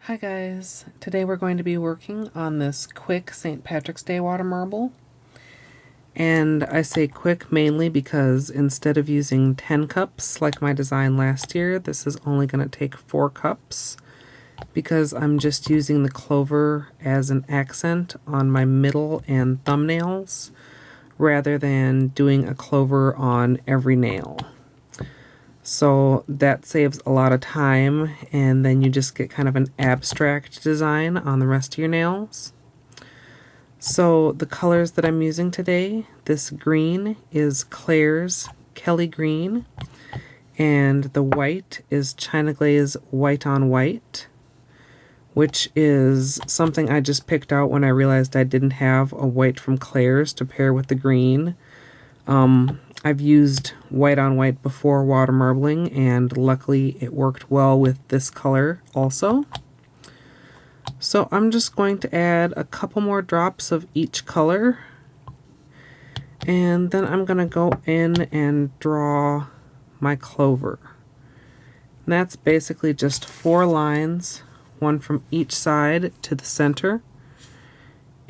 Hi guys, today we're going to be working on this quick St. Patrick's Day water marble. And I say quick mainly because instead of using 10 cups like my design last year, this is only going to take 4 cups because I'm just using the clover as an accent on my middle and thumbnails rather than doing a clover on every nail. So that saves a lot of time, and then you just get kind of an abstract design on the rest of your nails. So the colors that I'm using today, this green is Claire's Kelly Green, and the white is China Glaze White on White, which is something I just picked out when I realized I didn't have a white from Claire's to pair with the green. I've used white on white before water marbling, and luckily it worked well with this color also. So I'm just going to add a couple more drops of each color, and then I'm going to go in and draw my clover. And that's basically just 4 lines, one from each side to the center.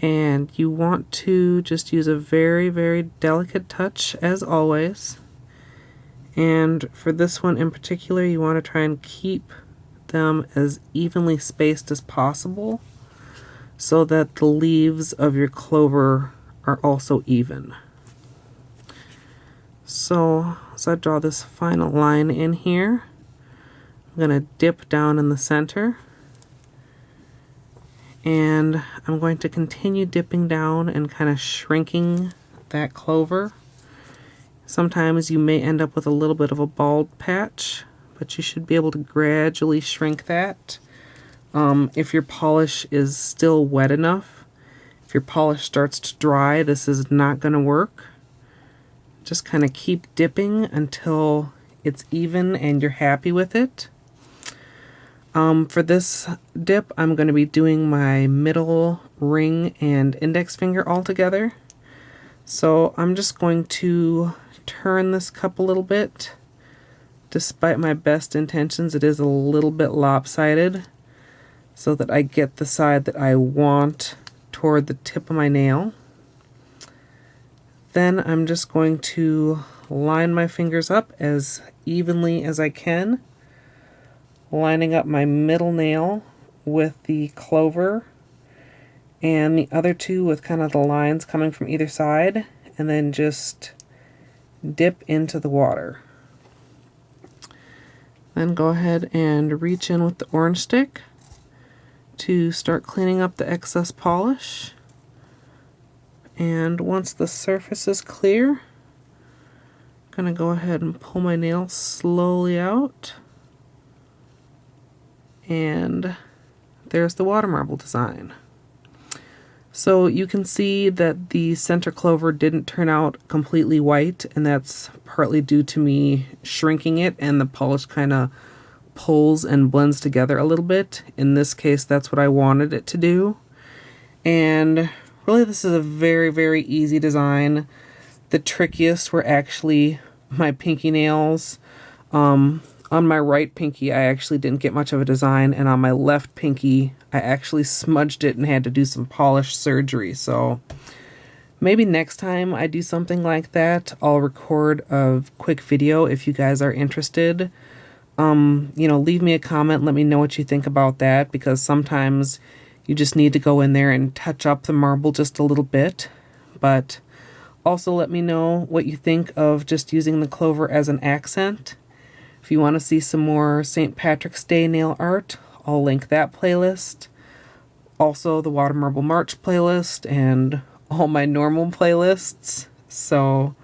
And you want to just use a very, very delicate touch as always. And for this one in particular, you want to try and keep them as evenly spaced as possible so that the leaves of your clover are also even. So as I draw this final line in here, I'm going to dip down in the center. And I'm going to continue dipping down and kind of shrinking that clover. Sometimes you may end up with a little bit of a bald patch, but you should be able to gradually shrink that. If your polish is still wet enough, if your polish starts to dry, this is not going to work. Just kind of keep dipping until it's even and you're happy with it. For this dip, I'm going to be doing my middle ring and index finger all together. So I'm just going to turn this cup a little bit. Despite my best intentions, it is a little bit lopsided so that I get the side that I want toward the tip of my nail. Then I'm just going to line my fingers up as evenly as I can, lining up my middle nail with the clover and the other two with kind of the lines coming from either side, and then just dip into the water. Then go ahead and reach in with the orange stick to start cleaning up the excess polish. And once the surface is clear, I'm going to go ahead and pull my nail slowly out. And there's the water marble design. So you can see that the center clover didn't turn out completely white, and that's partly due to me shrinking it, and the polish kind of pulls and blends together a little bit. In this case, that's what I wanted it to do. And really, this is a very, very easy design. The trickiest were actually my pinky nails. On my right pinky, I actually didn't get much of a design, and on my left pinky, I actually smudged it and had to do some polish surgery. So maybe next time I do something like that, I'll record a quick video if you guys are interested. Leave me a comment, let me know what you think about that, because sometimes you just need to go in there and touch up the marble just a little bit. But also let me know what you think of just using the clover as an accent. If you want to see some more St. Patrick's Day nail art, I'll link that playlist. Also the Water Marble March playlist and all my normal playlists. So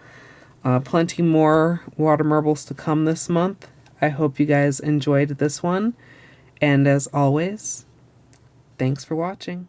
plenty more water marbles to come this month. I hope you guys enjoyed this one. And as always, thanks for watching.